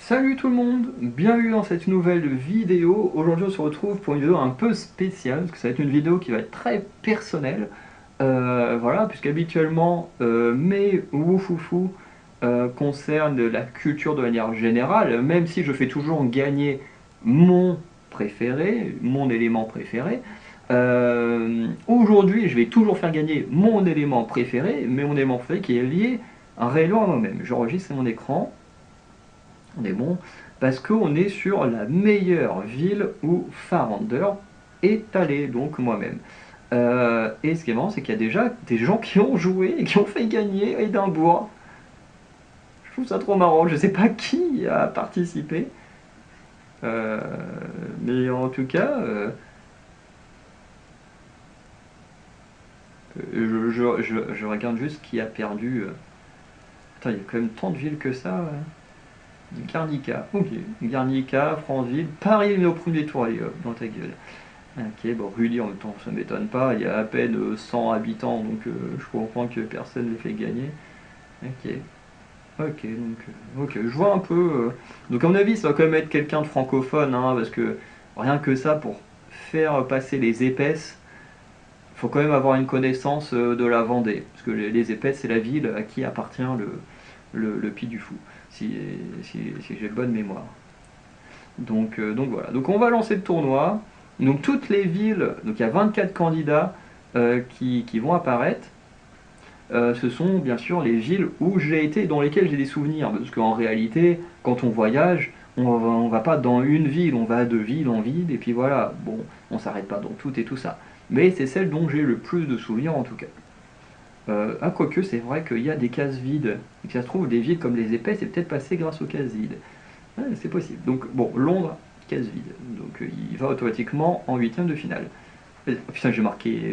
Salut tout le monde, bienvenue dans cette nouvelle vidéo. Aujourd'hui on se retrouve pour une vidéo un peu spéciale, parce que ça va être une vidéo qui va être très personnelle. Voilà, puisqu'habituellement mes woufoufous concernent la culture de manière générale, même si je fais toujours gagner mon préféré, mon élément préféré. Aujourd'hui je vais toujours faire gagner mon élément préféré, mais mon élément préféré qui est lié réellement à moi-même. J'enregistre mon écran. On est bon, parce qu'on est sur la meilleure ville où Farander est allé, donc moi-même. Et ce qui est marrant, c'est qu'il y a déjà des gens qui ont joué et qui ont fait gagner Édimbourg. Je trouve ça trop marrant, je sais pas qui a participé. Euh, mais en tout cas, je regarde juste qui a perdu. Attends, il y a quand même tant de villes que ça. Guernica, ok. Guernica, Franceville, Paris est au premier tour, allez hop, dans ta gueule. Ok, bon, Rully en même temps, ça m'étonne pas, il y a à peine 100 habitants, donc je comprends que personne ne les fait gagner. Ok, ok, donc, ok, je vois un peu. Donc, à mon avis, ça va quand même être quelqu'un de francophone, hein, parce que rien que ça, pour faire passer les épaisses, il faut quand même avoir une connaissance de la Vendée, parce que les épaisses, c'est la ville à qui appartient le Puy du Fou, si j'ai bonne mémoire. Donc voilà. Donc on va lancer le tournoi. Donc toutes les villes, donc il y a 24 candidats qui vont apparaître. Ce sont bien sûr les villes où j'ai été, dans lesquelles j'ai des souvenirs. Parce qu'en réalité, quand on voyage, on va pas dans une ville, on va de ville en ville, et puis voilà. Bon, on s'arrête pas dans toutes et tout ça. Mais c'est celle dont j'ai le plus de souvenirs en tout cas. Quoique c'est vrai qu'il y a des cases vides. Et que ça se trouve, des villes comme les épais, c'est peut-être passé grâce aux cases vides. Ouais, c'est possible. Donc bon, Londres, case vide. Donc il va automatiquement en huitième de finale. Oh, putain, j'ai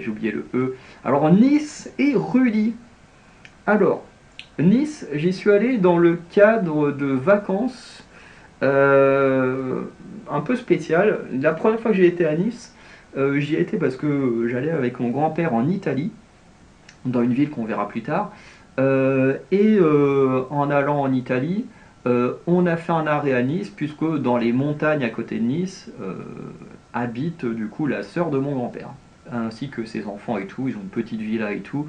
oublié le E. Alors Nice et Rully. Alors, Nice, j'y suis allé dans le cadre de vacances euh, un peu spéciales. La première fois que j'ai été à Nice, j'y ai été parce que j'allais avec mon grand-père en Italie, dans une ville qu'on verra plus tard. En allant en Italie, on a fait un arrêt à Nice, puisque dans les montagnes à côté de Nice habite du coup la sœur de mon grand-père, ainsi que ses enfants et tout. Ils ont une petite villa et tout.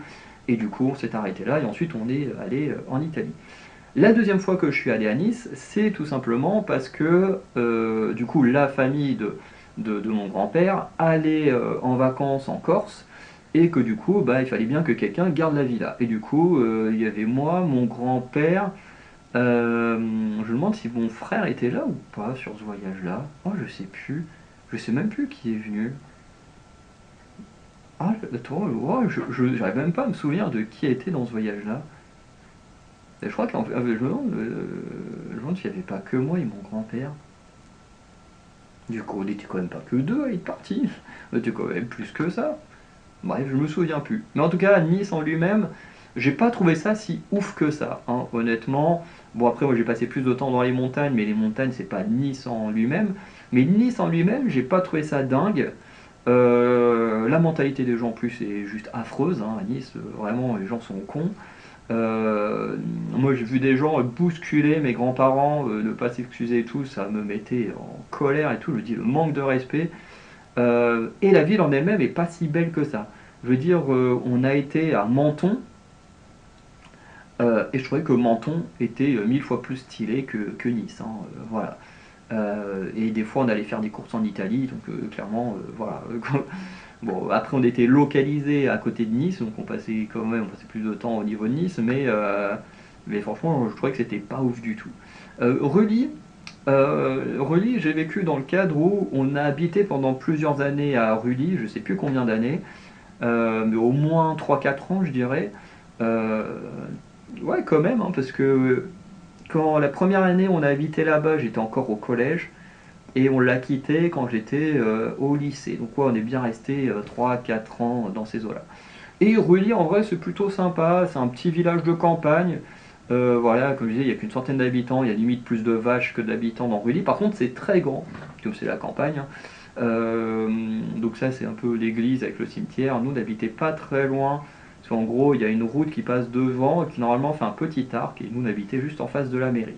Et du coup, on s'est arrêté là et ensuite on est allé en Italie. La deuxième fois que je suis allé à Nice, c'est tout simplement parce que du coup la famille de mon grand-père allait en vacances en Corse et que du coup bah, il fallait bien que quelqu'un garde la villa. Et du coup il y avait moi, mon grand-père, je me demande si mon frère était là ou pas sur ce voyage-là. Oh je sais plus, je sais même plus qui est venu. Ah attends, oh, j'arrive même pas à me souvenir de qui était dans ce voyage-là. Et je crois qu'en fait, je me demande s'il n'y avait pas que moi et mon grand-père. Du coup, on n'était quand même pas que deux à être partis. On était quand même plus que ça. Bref, je me souviens plus. Mais en tout cas, Nice en lui-même, j'ai pas trouvé ça si ouf que ça, hein, honnêtement. Bon, après, moi j'ai passé plus de temps dans les montagnes, mais les montagnes, c'est pas Nice en lui-même. Mais Nice en lui-même, j'ai pas trouvé ça dingue. La mentalité des gens en plus est juste affreuse, hein, à Nice, vraiment, les gens sont cons. Moi j'ai vu des gens bousculer mes grands-parents, ne pas s'excuser et tout, ça me mettait en colère et tout, je dis le manque de respect. Et la ville en elle-même est pas si belle que ça. Je veux dire, on a été à Menton, et je trouvais que Menton était mille fois plus stylé que Nice, hein, voilà. Et des fois on allait faire des courses en Italie, donc clairement, voilà. Bon, après on était localisé à côté de Nice, donc on passait quand même, on passait plus de temps au niveau de Nice, mais franchement je trouvais que c'était pas ouf du tout. Rully, Rully, j'ai vécu dans le cadre où on a habité pendant plusieurs années à Rully, je sais plus combien d'années, mais au moins 3 4 ans je dirais. Euh, ouais quand même, hein, parce que quand la première année on a habité là-bas, j'étais encore au collège. Et on l'a quitté quand j'étais au lycée. Donc ouais, on est bien resté 3 4 ans dans ces eaux-là. Et Rully, en vrai, c'est plutôt sympa. C'est un petit village de campagne. Voilà, comme je disais, il n'y a qu'une centaine d'habitants. Il y a limite plus de vaches que d'habitants dans Rully. Par contre, c'est très grand, comme c'est la campagne, hein. Donc ça, c'est un peu l'église avec le cimetière. Nous, on n'habitait pas très loin. Parce qu'en gros, il y a une route qui passe devant et qui normalement fait un petit arc. Et nous, on habitait juste en face de la mairie.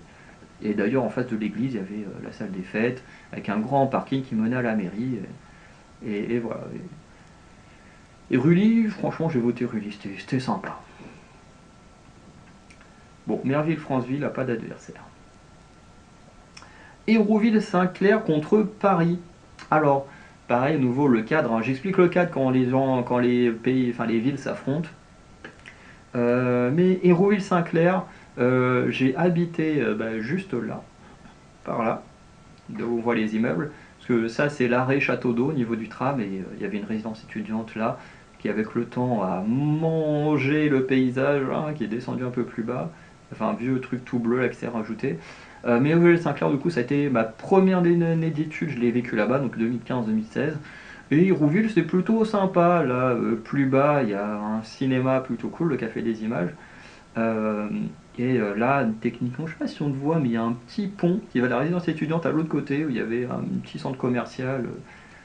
Et d'ailleurs, en face de l'église, il y avait la salle des fêtes, avec un grand parking qui menait à la mairie. Et voilà. Et Rully, franchement, j'ai voté Rully, c'était sympa. Bon, Merville-Franceville n'a pas d'adversaire. Hérouville-Saint-Clair contre Paris. Alors, pareil, à nouveau le cadre, hein. J'explique le cadre quand les pays, enfin les villes s'affrontent. Mais Hérouville-Saint-Clair, j'ai habité juste là, par là, là où on voit les immeubles. Parce que ça, c'est l'arrêt Château d'Eau au niveau du tram, et il y avait une résidence étudiante là, qui avec le temps a mangé le paysage, hein, qui est descendu un peu plus bas. Enfin, un vieux truc tout bleu là qui s'est rajouté. Mais Hérouville-Saint-Clair, du coup, ça a été ma première année d'études, je l'ai vécu là-bas, donc 2015-2016. Et Hérouville, c'est plutôt sympa. Là, plus bas, il y a un cinéma plutôt cool, le Café des Images. Euh, Là, techniquement, je sais pas si on le voit, mais il y a un petit pont qui va de la résidence étudiante à l'autre côté, où il y avait un petit centre commercial,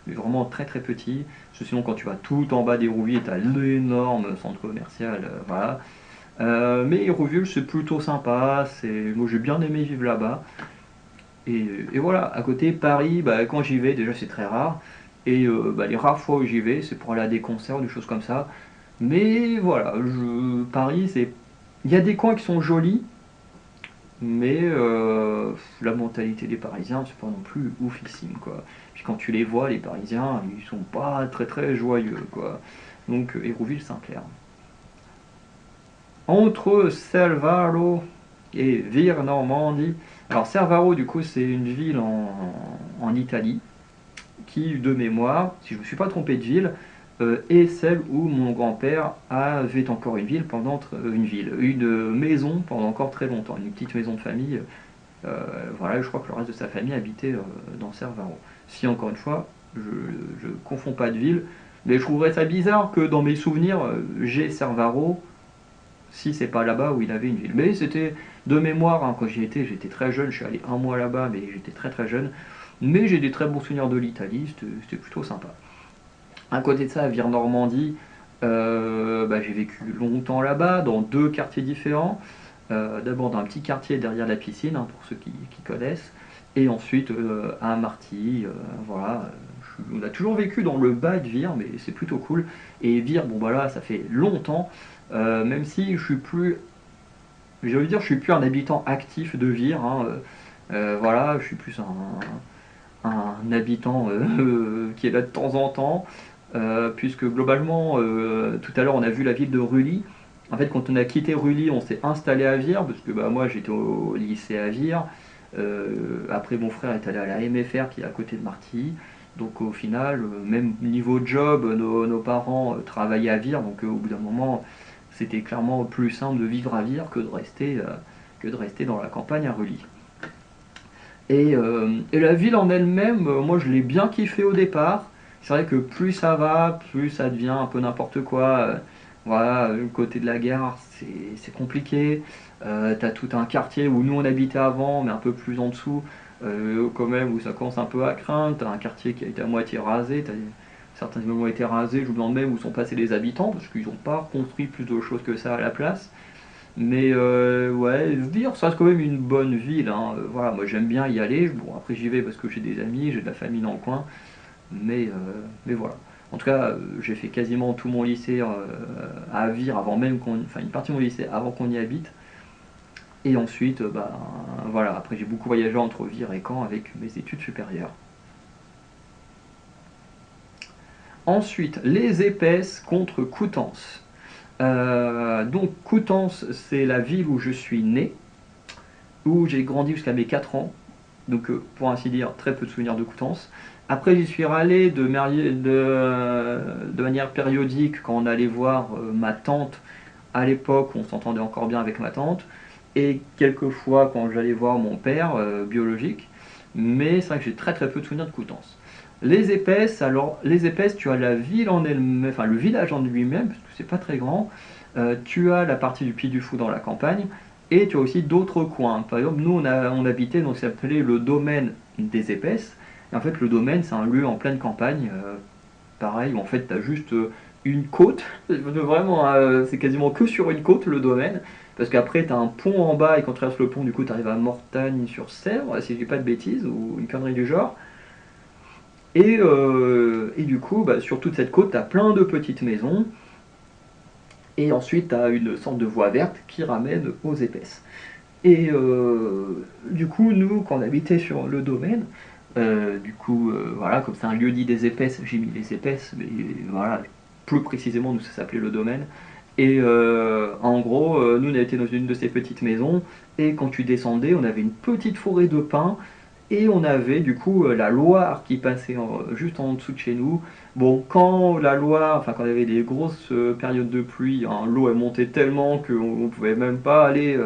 mais vraiment très très petit. Parce que sinon, quand tu vas tout en bas d'Hérouville, tu as l'énorme centre commercial. Voilà. Mais Hérouville, c'est plutôt sympa. Moi, j'ai bien aimé vivre là-bas. Et voilà, à côté, Paris, quand j'y vais, déjà c'est très rare. Et les rares fois où j'y vais, c'est pour aller à des concerts ou des choses comme ça. Mais voilà, Paris, c'est. Il y a des coins qui sont jolis, mais la mentalité des Parisiens, c'est pas non plus oufissime, quoi. Puis quand tu les vois, les Parisiens, ils sont pas très très joyeux, quoi. Donc Hérouville-Saint-Clair. Entre Cervaro et Vire-Normandie. Alors Cervaro, du coup, c'est une ville en Italie qui, de mémoire, si je ne me suis pas trompé de ville, est celle où mon grand-père avait encore une maison pendant encore très longtemps, une petite maison de famille. Voilà, je crois que le reste de sa famille habitait dans Cervaro. Si encore une fois, je ne confonds pas de ville, mais je trouverais ça bizarre que dans mes souvenirs, j'ai Cervaro si c'est pas là-bas où il avait une ville. Mais c'était de mémoire, hein, quand j'y étais, j'étais très jeune, je suis allé un mois là-bas, mais j'étais très très jeune. Mais j'ai des très bons souvenirs de l'Italie, c'était plutôt sympa. À côté de ça, à Vire-Normandie, j'ai vécu longtemps là-bas, dans deux quartiers différents. D'abord dans un petit quartier derrière la piscine, hein, pour ceux qui connaissent, et ensuite à Marty, voilà. On a toujours vécu dans le bas de Vire, mais c'est plutôt cool. Et Vire, bon bah là, ça fait longtemps, même si je suis plus, j'ai envie de dire, je suis plus un habitant actif de Vire, hein, voilà, je suis plus un habitant qui est là de temps en temps, puisque globalement, tout à l'heure on a vu la ville de Rully. En fait, quand on a quitté Rully, on s'est installé à Vire, parce que moi j'étais au lycée à Vire. Après, mon frère est allé à la MFR qui est à côté de Martilly. Donc au final, même niveau job, nos parents travaillaient à Vire, donc au bout d'un moment, c'était clairement plus simple de vivre à Vire que de rester dans la campagne à Rully. Et la ville en elle-même, moi je l'ai bien kiffé au départ. C'est vrai que plus ça va, plus ça devient un peu n'importe quoi. Voilà, le côté de la gare, c'est compliqué. T'as tout un quartier où nous on habitait avant, mais un peu plus en dessous, quand même, où ça commence un peu à craindre. T'as un quartier qui a été à moitié rasé, certains immeubles ont été rasés, je me demande même où sont passés les habitants, parce qu'ils n'ont pas construit plus de choses que ça à la place. Mais ouais, Vire, ça reste quand même une bonne ville, hein. Voilà, moi j'aime bien y aller. Bon, après j'y vais parce que j'ai des amis, j'ai de la famille dans le coin. Mais voilà. En tout cas, j'ai fait quasiment tout mon lycée à Vire avant même enfin une partie de mon lycée avant qu'on y habite. Et ensuite, voilà, après j'ai beaucoup voyagé entre Vire et Caen avec mes études supérieures. Ensuite, les épaisses contre Coutances. Donc Coutances, c'est la ville où je suis né, où j'ai grandi jusqu'à mes 4 ans. Donc pour ainsi dire, très peu de souvenirs de Coutances. Après, j'y suis rallé de manière périodique quand on allait voir ma tante à l'époque où on s'entendait encore bien avec ma tante, et quelquefois quand j'allais voir mon père biologique. Mais c'est vrai que j'ai très très peu de souvenirs de Coutances. Les épaisses, tu as la ville en elle-même, enfin le village en lui-même, parce que c'est pas très grand. Tu as la partie du Puy du Fou dans la campagne, et tu as aussi d'autres coins. Par exemple, nous on habitait dans ce qu'on appelait le domaine des épaisses. Et en fait, le domaine, c'est un lieu en pleine campagne, pareil, où en fait tu as juste une côte. Vraiment, c'est quasiment que sur une côte le domaine. parce qu'après tu as un pont en bas et quand tu traverses le pont, du coup tu arrives à Mortagne-sur-Sèvre, si je dis pas de bêtises, ou une connerie du genre. Et du coup, bah, sur toute cette côte, tu as plein de petites maisons. Et ensuite, tu as une sorte de voie verte qui ramène aux épaisses. Et du coup, nous, quand on habitait sur le domaine, voilà, comme c'est un lieu dit des épaisses, j'ai mis les épaisses, mais voilà, plus précisément, nous, ça s'appelait le domaine. Et en gros, nous, on était dans une de ces petites maisons, et quand tu descendais, on avait une petite forêt de pins, et on avait du coup la Loire qui passait juste en dessous de chez nous. Bon, quand la Loire, enfin quand il y avait des grosses périodes de pluie, hein, l'eau elle montait tellement qu'on ne pouvait même pas aller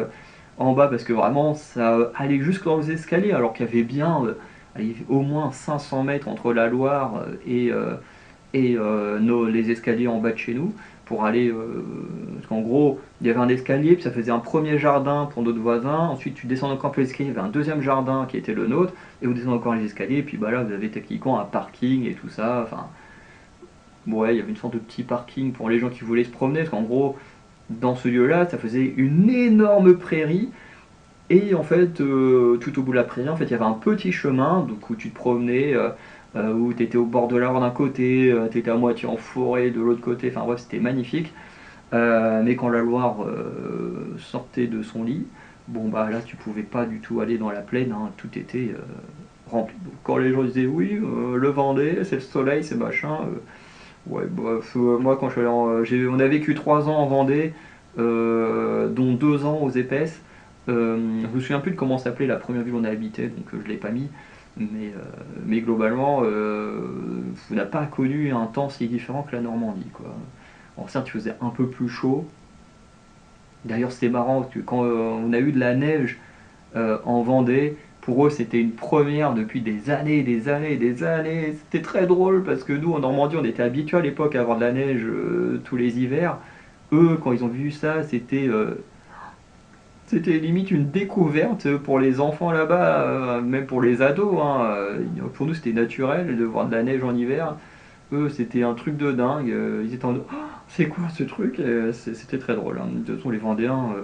en bas parce que vraiment ça allait jusque dans les escaliers alors qu'il y avait bien au moins 500 mètres entre la Loire et les escaliers en bas de chez nous pour aller. Parce qu'en gros, il y avait un escalier, puis ça faisait un premier jardin pour notre voisin. Ensuite, tu descends encore un peu l'escalier, il y avait un deuxième jardin qui était le nôtre, et vous descendez encore les escaliers, et puis bah là, vous avez techniquement un parking et tout ça. Enfin, ouais, il y avait une sorte de petit parking pour les gens qui voulaient se promener, parce qu'en gros, dans ce lieu-là, ça faisait une énorme prairie. Et en fait, tout au bout de la prairie, en fait, il y avait un petit chemin donc, où tu te promenais, où tu étais au bord de l'Arve d'un côté, tu étais à moitié en forêt de l'autre côté, enfin bref, c'était magnifique. Mais quand la Loire sortait de son lit, bon bah là tu pouvais pas du tout aller dans la plaine, hein, tout était rempli. Donc, quand les gens disaient oui, le Vendée, c'est le soleil, c'est machin, ouais, bref, moi quand je suis allé on a vécu 3 ans en Vendée, dont 2 ans aux épaisses. Je me souviens plus de comment s'appelait la première ville où on a habité, donc je l'ai pas mis. Mais globalement, on n'a pas connu un temps si différent que la Normandie, quoi. Alors certes, il faisait un peu plus chaud. D'ailleurs, c'était marrant parce que quand on a eu de la neige en Vendée, pour eux, c'était une première depuis des années, des années, des années. C'était très drôle parce que nous, en Normandie, on était habitués à l'époque à avoir de la neige tous les hivers. Eux, quand ils ont vu ça, c'était limite une découverte pour les enfants là-bas, même pour les ados, hein. Pour nous, c'était naturel de voir de la neige en hiver. Eux, c'était un truc de dingue. Ils étaient en mode, oh, c'est quoi ce truc? C'était très drôle, hein. De toute façon, les Vendéens,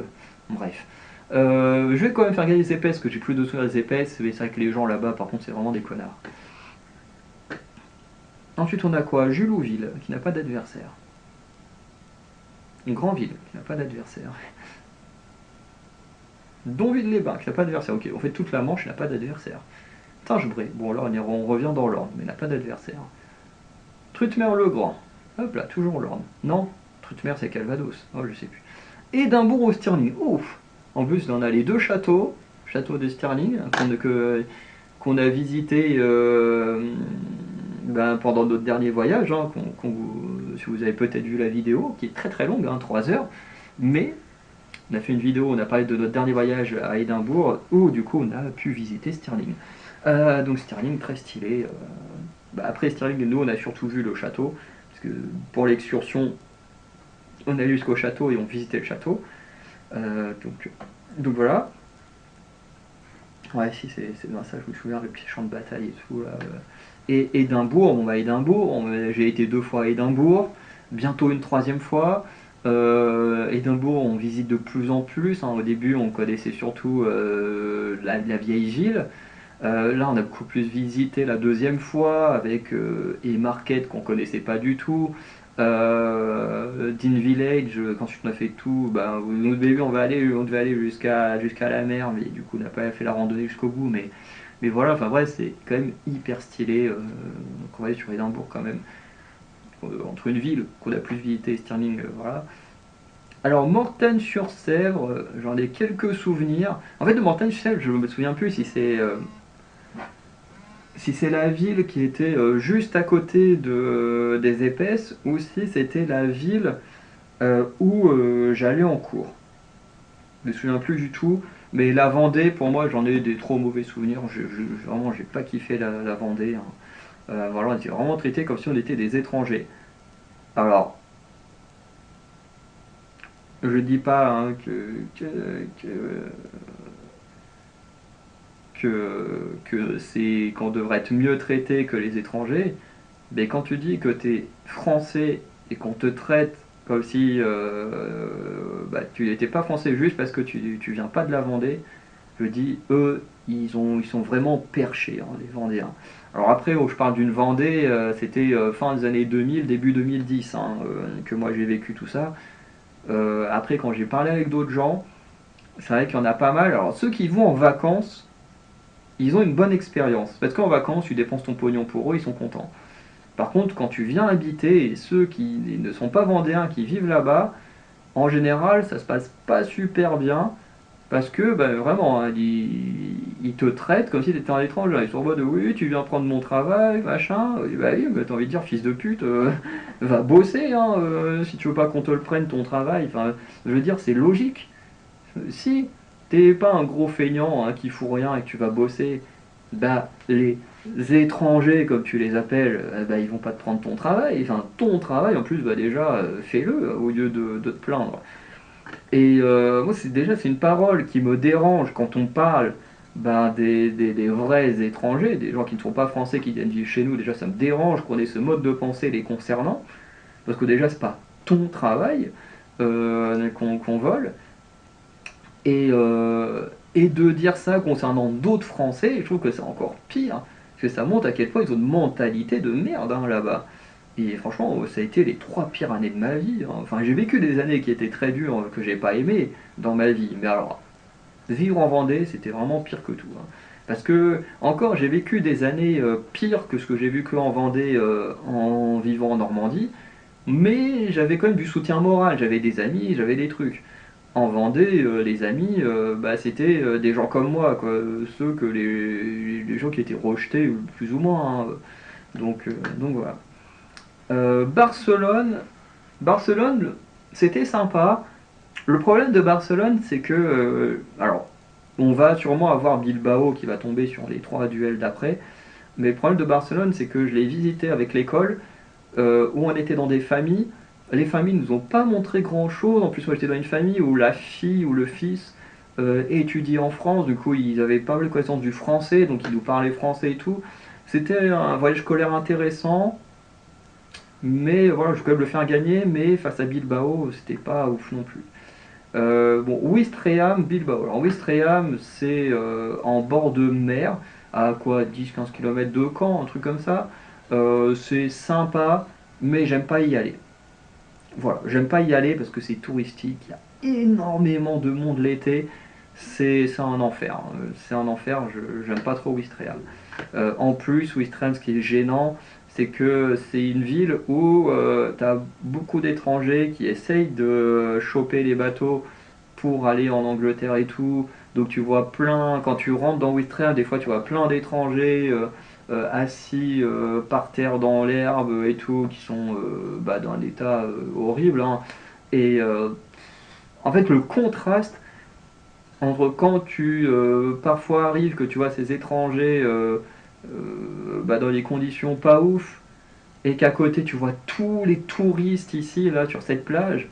bref. Je vais quand même faire gagner les épaisses, parce que j'ai plus de souvenirs des épaisses, mais c'est vrai que les gens là-bas, par contre, c'est vraiment des connards. Ensuite, on a quoi? Julouville, qui n'a pas d'adversaire. Une grande ville, qui n'a pas d'adversaire. Donville-les-Bains, qui n'a pas d'adversaire. Ok, en fait, toute la Manche n'a pas d'adversaire. Tingebray, bon, là, on revient dans l'Orne, mais n'a pas d'adversaire. Trutmer-le-Grand, hop là, toujours l'Orne. Non, Trutmer, c'est Calvados. Oh, je sais plus. Édimbourg au Stirling, ouf. En plus, on a les deux châteaux, château de Stirling, qu'on a visité pendant notre dernier voyage, hein, si vous avez peut-être vu la vidéo, qui est très très longue, hein, 3 heures, mais on a fait une vidéo, on a parlé de notre dernier voyage à Édimbourg, où du coup on a pu visiter Stirling. Donc Stirling, très stylé. Après Stirling, nous on a surtout vu le château, parce que pour l'excursion, on allait jusqu'au château et on visitait le château. Donc voilà. Ouais, si, c'est dans ça, je me souviens, le petit champ de bataille et tout. Là. Et Édimbourg, bon bah Édimbourg, j'ai été 2 fois à Édimbourg, bientôt une troisième fois. Édimbourg, on visite de plus en plus, hein. Au début, on connaissait surtout la vieille ville. Là, on a beaucoup plus visité la deuxième fois avec Haymarket qu'on connaissait pas du tout. Dean Village, qu'ensuite on a fait tout. Au début, on devait aller jusqu'à la mer, mais du coup, on n'a pas fait la randonnée jusqu'au bout. Mais voilà, enfin bref, c'est quand même hyper stylé. Donc on va aller sur Édimbourg quand même. Entre une ville qu'on a plus visité, Stirling, voilà. Alors Mortagne-sur-Sèvre, j'en ai quelques souvenirs. En fait de Mortagne-sur-Sèvre, je me souviens plus si c'est la ville qui était juste à côté des épaisses ou si c'était la ville où j'allais en cours. Je me souviens plus du tout. Mais la Vendée, pour moi, j'en ai des trop mauvais souvenirs. Vraiment, j'ai pas kiffé la Vendée, hein. Voilà, on était vraiment traités comme si on était des étrangers. Alors, je dis pas hein, que c'est qu'on devrait être mieux traité que les étrangers, mais quand tu dis que tu es français et qu'on te traite Comme si bah, tu n'étais pas français juste parce que tu viens pas de la Vendée. Je dis, eux, ils sont vraiment perchés, hein, les Vendéens. Alors après, je parle d'une Vendée, c'était fin des années 2000, début 2010, hein, que moi j'ai vécu tout ça. Après, quand j'ai parlé avec d'autres gens, c'est vrai qu'il y en a pas mal. Alors ceux qui vont en vacances, ils ont une bonne expérience. Parce qu'en vacances, tu dépenses ton pognon pour eux, ils sont contents. Par contre, quand tu viens habiter, et ceux qui ne sont pas vendéens, qui vivent là-bas, en général, ça se passe pas super bien. Parce que, bah, vraiment, hein, ils te traitent comme si tu étais un étranger. Ils sont en mode, oui, tu viens prendre mon travail, machin. Et bah oui, bah, t'as envie de dire, fils de pute, va bosser, hein, si tu veux pas qu'on te le prenne ton travail. Enfin, je veux dire, c'est logique. Si t'es pas un gros feignant, hein, qui fout rien et que tu vas bosser, bah les étrangers, comme tu les appelles, bah, ils vont pas te prendre ton travail. Enfin, ton travail, en plus, bah déjà, fais-le au lieu de te plaindre. Et moi, c'est une parole qui me dérange quand on parle bah, des vrais étrangers, des gens qui ne sont pas français, qui viennent vivre chez nous. Déjà, ça me dérange qu'on ait ce mode de pensée les concernant, parce que déjà, c'est pas ton travail qu'on vole. Et de dire ça concernant d'autres Français, je trouve que c'est encore pire, parce que ça montre à quel point ils ont une mentalité de merde, hein, là-bas. Et franchement, ça a été les 3 pires années de ma vie, hein. Enfin, j'ai vécu des années qui étaient très dures, que j'ai pas aimées dans ma vie. Mais alors, vivre en Vendée, c'était vraiment pire que tout, hein. Parce que, encore, j'ai vécu des années pires que ce que j'ai vécu en Vendée en vivant en Normandie. Mais j'avais quand même du soutien moral, j'avais des amis, j'avais des trucs. En Vendée, les amis, bah, c'était des gens comme moi, quoi. Ceux que les gens qui étaient rejetés, plus ou moins, hein. Donc voilà. Barcelone, Barcelone, c'était sympa. Le problème de Barcelone, c'est que, alors, on va sûrement avoir Bilbao qui va tomber sur les 3 duels d'après, mais le problème de Barcelone, c'est que je l'ai visité avec l'école, où on était dans des familles. Les familles nous ont pas montré grand-chose. En plus, moi j'étais dans une famille où la fille ou le fils étudiait en France, du coup ils avaient pas mal de connaissance du français, donc ils nous parlaient français et tout. C'était un voyage scolaire intéressant. Mais voilà, je vais quand même le faire gagner, mais face à Bilbao, c'était pas ouf non plus. Bon, Ouistreham, Bilbao. Alors, Ouistreham, c'est en bord de mer, à quoi 10-15 km de Caen, un truc comme ça. C'est sympa, mais j'aime pas y aller. Voilà, j'aime pas y aller parce que c'est touristique, il y a énormément de monde l'été. C'est un enfer, hein. C'est un enfer, j'aime pas trop Ouistreham. En plus, Ouistreham, ce qui est gênant, c'est que c'est une ville où tu as beaucoup d'étrangers qui essayent de choper les bateaux pour aller en Angleterre et tout. Donc tu vois plein, quand tu rentres dans Ouistreham, des fois tu vois plein d'étrangers assis par terre dans l'herbe et tout, qui sont bah, dans un état horrible, hein. Et en fait, le contraste entre quand tu parfois arrives, que tu vois ces étrangers bah, dans des conditions pas ouf, et qu'à côté tu vois tous les touristes ici, là, sur cette plage,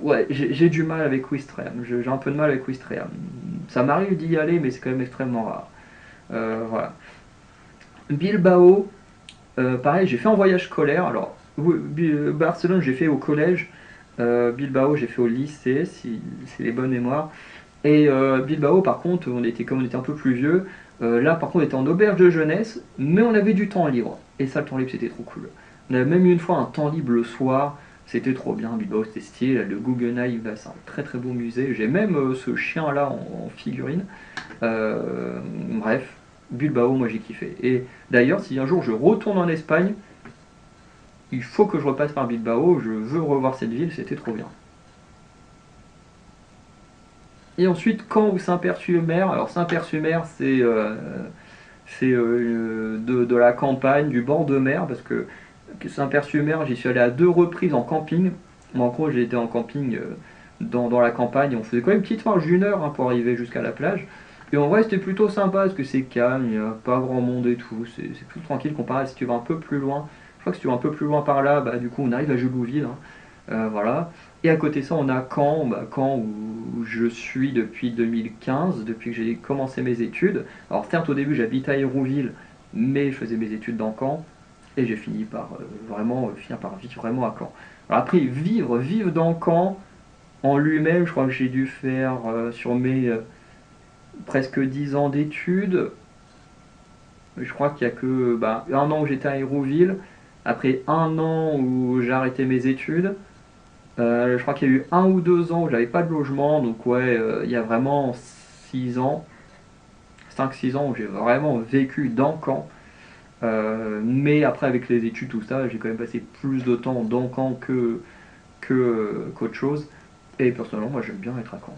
ouais, j'ai du mal avec Ouistreham. J'ai un peu de mal avec Ouistreham. Ça m'arrive d'y aller, mais c'est quand même extrêmement rare. Voilà. Bilbao, pareil, j'ai fait un voyage scolaire. Alors, Barcelone, j'ai fait au collège. Bilbao, j'ai fait au lycée, si c'est les bonnes mémoires. Et Bilbao, par contre, comme on était un peu plus vieux, là, par contre, on était en auberge de jeunesse, mais on avait du temps libre. Et ça, le temps libre, c'était trop cool. On avait même eu une fois un temps libre le soir. C'était trop bien. Bilbao, c'était stylé. Le Guggenheim, là, c'est un très très beau musée. J'ai même ce chien-là en figurine. Bref, Bilbao, moi j'ai kiffé. Et d'ailleurs, si un jour je retourne en Espagne, il faut que je repasse par Bilbao. Je veux revoir cette ville, c'était trop bien. Et ensuite, Caen ou Saint-Père-sur-Mer. Alors Saint-Père-sur-Mer, c'est de la campagne, du bord de mer, parce que Saint-Père-sur-Mer, j'y suis allé à 2 reprises en camping. Moi, en gros, j'ai été en camping dans la campagne. On faisait quand même une petite marche d'1 heure, hein, pour arriver jusqu'à la plage. Et en vrai, c'était plutôt sympa parce que c'est calme, il n'y a pas grand monde et tout. C'est plus tranquille comparé à si tu vas un peu plus loin. Je crois que si tu vas un peu plus loin par là, bah, du coup, on arrive à Gelouville, hein. Voilà. Et à côté de ça, on a Caen, bah, Caen où je suis depuis 2015, depuis que j'ai commencé mes études. Alors certes, au début, j'habitais à Hérouville, mais je faisais mes études dans Caen. et j'ai fini par finir par vivre vraiment à Caen. Alors après, vivre dans Caen, en lui-même, je crois que j'ai dû faire sur mes presque 10 ans d'études, je crois qu'il n'y a que un an où j'étais à Hérouville, après un an où j'ai arrêté mes études, je crois qu'il y a eu 1 ou 2 ans où j'avais pas de logement, donc ouais, il y a vraiment 6 ans, 5-6 ans où j'ai vraiment vécu dans Caen. Mais après avec les études, tout ça, j'ai quand même passé plus de temps dans Caen qu'autre chose. Et personnellement, moi j'aime bien être à Caen.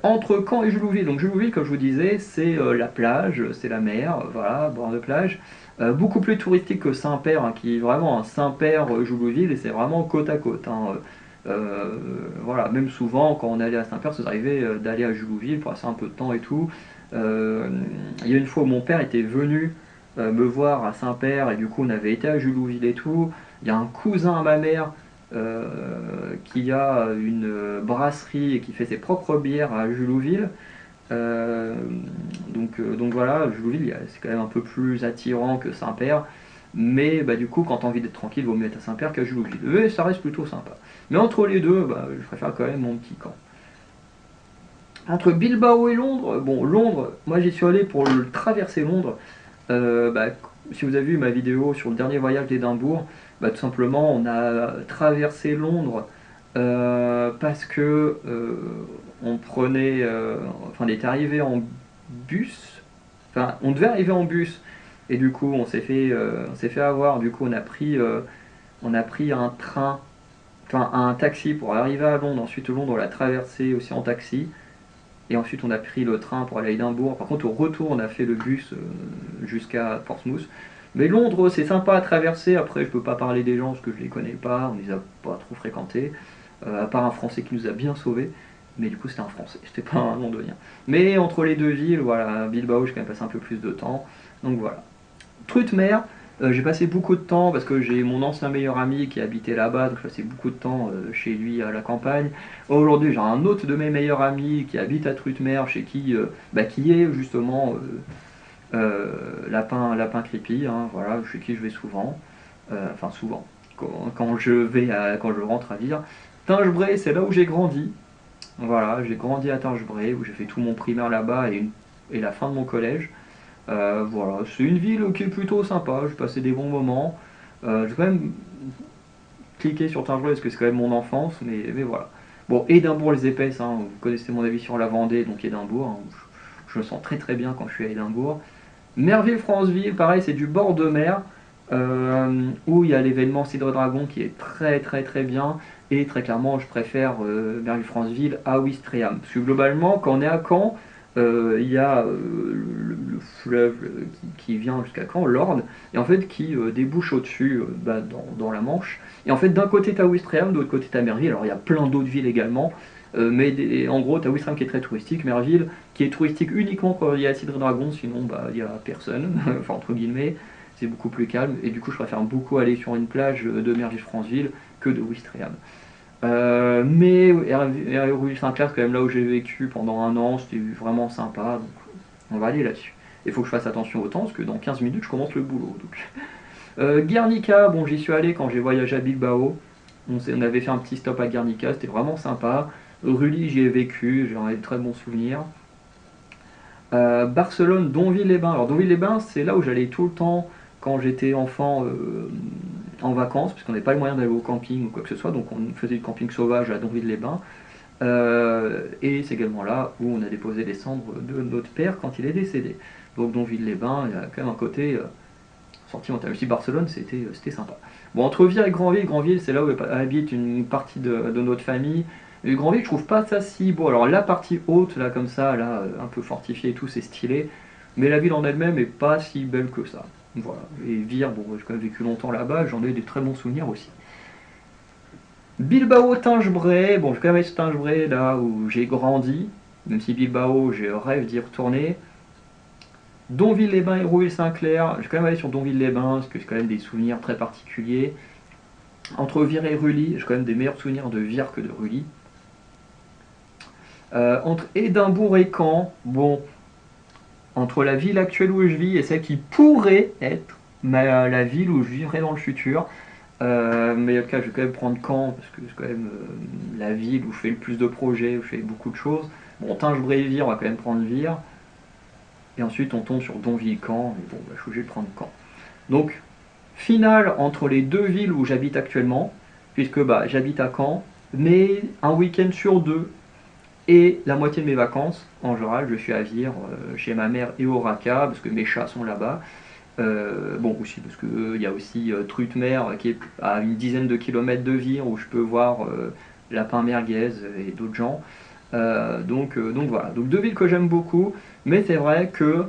Entre Caen et Jullouville, donc Jullouville, comme je vous disais, c'est la plage, c'est la mer, voilà, bord de plage. Beaucoup plus touristique que Saint-Père, hein, qui est vraiment un Saint-Père Jullouville, et c'est vraiment côte à côte, hein. Voilà, même souvent quand on allait à Saint-Père, ça nous arrivait d'aller à Jullouville pour passer un peu de temps et tout. Il y a une fois où mon père était venu me voir à Saint-Père, et du coup on avait été à Jullouville et tout. Il y a un cousin à ma mère qui a une brasserie et qui fait ses propres bières à Jullouville. Euh, donc voilà, Jullouville, c'est quand même un peu plus attirant que Saint-Père. Mais du coup, quand t'as envie d'être tranquille, il vaut mieux être à Saint-Père qu'à Jullouville. Et ça reste plutôt sympa. Mais entre les deux, je préfère quand même mon petit camp. Entre Bilbao et Londres, bon, Londres, moi j'y suis allé pour traverser Londres. Euh, bah, Si vous avez vu ma vidéo sur le dernier voyage d'Édimbourg, tout simplement on a traversé Londres parce que on prenait, enfin on est arrivé en bus, enfin on devait arriver en bus et du coup on s'est fait avoir, du coup on a pris un train, enfin un taxi pour arriver à Londres, ensuite Londres on l'a traversé aussi en taxi. Et ensuite, on a pris le train pour aller à Édimbourg. Par contre, au retour, on a fait le bus jusqu'à Portsmouth. Mais Londres, c'est sympa à traverser. Après, je peux pas parler des gens parce que je les connais pas. On les a pas trop fréquentés. À part un Français qui nous a bien sauvés. Mais du coup, c'était un Français. C'était pas un Londonien. Mais entre les deux villes, voilà, Bilbao, j'ai quand même passé un peu plus de temps. Donc voilà. Trutmer, j'ai passé beaucoup de temps parce que j'ai mon ancien meilleur ami qui habitait là-bas, donc je passais beaucoup de temps chez lui à la campagne. Aujourd'hui, j'ai un autre de mes meilleurs amis qui habite à Trutmer, chez qui est justement Lapin Creepy, hein, voilà, chez qui je vais souvent, enfin souvent, quand je rentre à Vire. Tingebray, c'est là où j'ai grandi. Voilà, j'ai grandi à Tingebray, où j'ai fait tout mon primaire là-bas et la fin de mon collège. Voilà, c'est une ville qui est plutôt sympa, j'ai passé des bons moments. J'ai quand même cliqué sur Tingebray parce que c'est quand même mon enfance, mais voilà. Bon, Édimbourg les épaisses, hein, vous connaissez mon avis sur la Vendée, donc Édimbourg, hein, je me sens très très bien quand je suis à Édimbourg. Merville-Franceville, pareil, c'est du bord de mer, où il y a l'événement Cidre Dragon qui est très très très bien, et très clairement je préfère Merville-Franceville à Ouistreham. Parce que globalement, quand on est à Caen, il y a le fleuve qui vient jusqu'à Caen, l'Orne, et en fait qui débouche au-dessus dans la Manche. Et en fait d'un côté t'as Ouistreham, de l'autre côté t'as Merville, alors il y a plein d'autres villes également, en gros t'as Ouistreham qui est très touristique, Merville qui est touristique uniquement quand il y a Cidre Dragon, sinon il y a personne, enfin entre guillemets, c'est beaucoup plus calme, et du coup je préfère beaucoup aller sur une plage de Merville-Franceville que de Ouistreham. Mais Hérouville-Saint-Clair, c'est quand même là où j'ai vécu pendant un an, c'était vraiment sympa, donc on va aller là-dessus. Il faut que je fasse attention au temps, parce que dans 15 minutes je commence le boulot. Donc. Guernica, bon j'y suis allé quand j'ai voyagé à Bilbao, on avait fait un petit stop à Guernica, c'était vraiment sympa. Rully, j'y ai vécu, j'en ai de très bons souvenirs. Barcelone, Donville-les-Bains. Alors Donville-les-Bains, c'est là où j'allais tout le temps quand j'étais enfant en vacances, puisqu'on n'avait pas le moyen d'aller au camping ou quoi que ce soit, donc on faisait du camping sauvage à Donville-les-Bains. Et c'est également là où on a déposé les cendres de notre père quand il est décédé. Donc Donville-les-Bains, il y a quand même un côté sentimental. Aussi Barcelone, c'était sympa. Bon, entre Vire et Granville, Granville c'est là où habite une partie de notre famille. Et Granville, je trouve pas ça si beau. Alors la partie haute, là comme ça, là, un peu fortifiée et tout, c'est stylé. Mais la ville en elle-même est pas si belle que ça. Voilà. Et Vire, bon, j'ai quand même vécu longtemps là-bas, j'en ai des très bons souvenirs aussi. Bilbao-Tingebray, bon, je vais quand même aller sur Tingebray, là où j'ai grandi. Même si Bilbao, j'ai rêve d'y retourner. Donville-les-Bains et Hérouville-Saint-Clair, je vais quand même aller sur Donville-les-Bains, parce que c'est quand même des souvenirs très particuliers. Entre Vire et Rully, j'ai quand même des meilleurs souvenirs de Vire que de Rully. Entre Édimbourg et Caen, bon, entre la ville actuelle où je vis et celle qui pourrait être la ville où je vivrai dans le futur. Mais en tout cas, je vais quand même prendre Caen, parce que c'est quand même la ville où je fais le plus de projets, où je fais beaucoup de choses. Bon, Tinge-Brévire, on va quand même prendre Vire. Et ensuite, on tombe sur Donville-Caen, mais bon, bah, je suis obligé de prendre Caen. Donc, finale entre les deux villes où j'habite actuellement, puisque bah, j'habite à Caen, mais un week-end sur deux et la moitié de mes vacances, en général, je suis à Vire, chez ma mère et au Raca, parce que mes chats sont là-bas. Bon, aussi, parce qu'il y a aussi Trutmer, qui est à une dizaine de kilomètres de Vire, où je peux voir Lapin Merguez et d'autres gens. Donc voilà, donc deux villes que j'aime beaucoup, mais c'est vrai que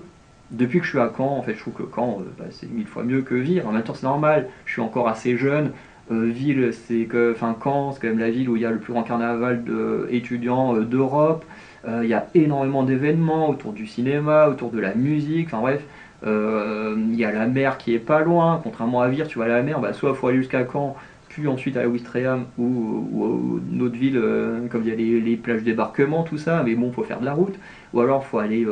depuis que je suis à Caen, en fait, je trouve que Caen, bah, c'est 1000 fois mieux que Vire. En même temps, c'est normal, je suis encore assez jeune. Ville, c'est que, enfin, Caen, c'est quand même la ville où il y a le plus grand carnaval étudiants d'Europe. Il y a énormément d'événements autour du cinéma, autour de la musique, enfin bref. Il y a la mer qui est pas loin, contrairement à Vire, tu vas à la mer, bah, soit il faut aller jusqu'à Caen, puis ensuite à Ouistreham ou une autre ville, comme il y a les plages de débarquement, tout ça, mais bon, il faut faire de la route. Ou alors il faut aller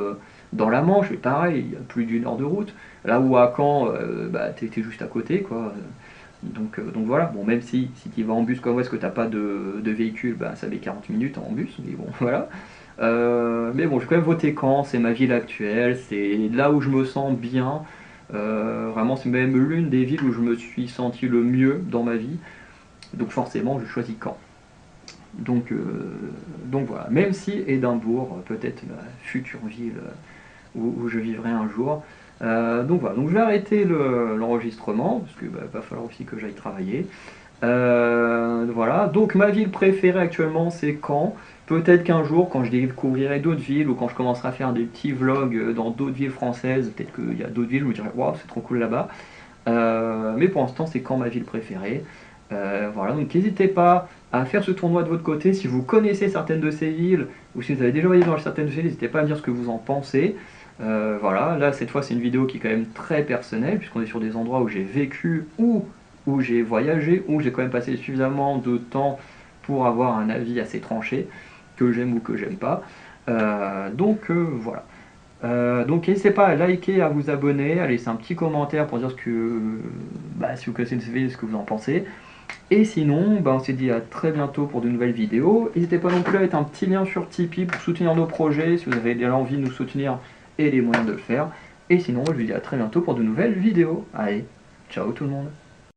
dans la Manche, et pareil, il y a plus d'une heure de route. Là où à Caen, bah, t'es juste à côté, quoi. Donc voilà, bon, même si tu vas en bus comme moi, parce que t'as pas de véhicule, bah, ça met 40 minutes en bus, mais bon, voilà. Mais bon, je vais quand même voter Caen, c'est ma ville actuelle, c'est là où je me sens bien. Vraiment, c'est même l'une des villes où je me suis senti le mieux dans ma vie. Donc forcément, je choisis Caen. Donc voilà, même si Édimbourg, peut-être ma future ville où je vivrai un jour. Donc voilà, donc je vais arrêter l'enregistrement, parce que va falloir aussi que j'aille travailler. Voilà, donc ma ville préférée actuellement c'est Caen. Peut-être qu'un jour, quand je découvrirai d'autres villes ou quand je commencerai à faire des petits vlogs dans d'autres villes françaises, peut-être qu'il y a d'autres villes, je me dirais waouh, c'est trop cool là-bas. Mais pour l'instant, c'est Caen ma ville préférée. Voilà, donc n'hésitez pas à faire ce tournoi de votre côté. Si vous connaissez certaines de ces villes ou si vous avez déjà voyagé dans certaines de ces villes, n'hésitez pas à me dire ce que vous en pensez. Voilà, là cette fois c'est une vidéo qui est quand même très personnelle puisqu'on est sur des endroits où j'ai vécu ou où j'ai voyagé, où j'ai quand même passé suffisamment de temps pour avoir un avis assez tranché, que j'aime ou que j'aime pas. Voilà. Donc n'hésitez pas à liker, à vous abonner, à laisser un petit commentaire pour dire si vous connaissez cette vidéo, ce que vous en pensez. Et sinon, on se dit à très bientôt pour de nouvelles vidéos. N'hésitez pas non plus à mettre un petit lien sur Tipeee pour soutenir nos projets, si vous avez l'envie de nous soutenir et les moyens de le faire. Et sinon, je vous dis à très bientôt pour de nouvelles vidéos. Allez, ciao tout le monde.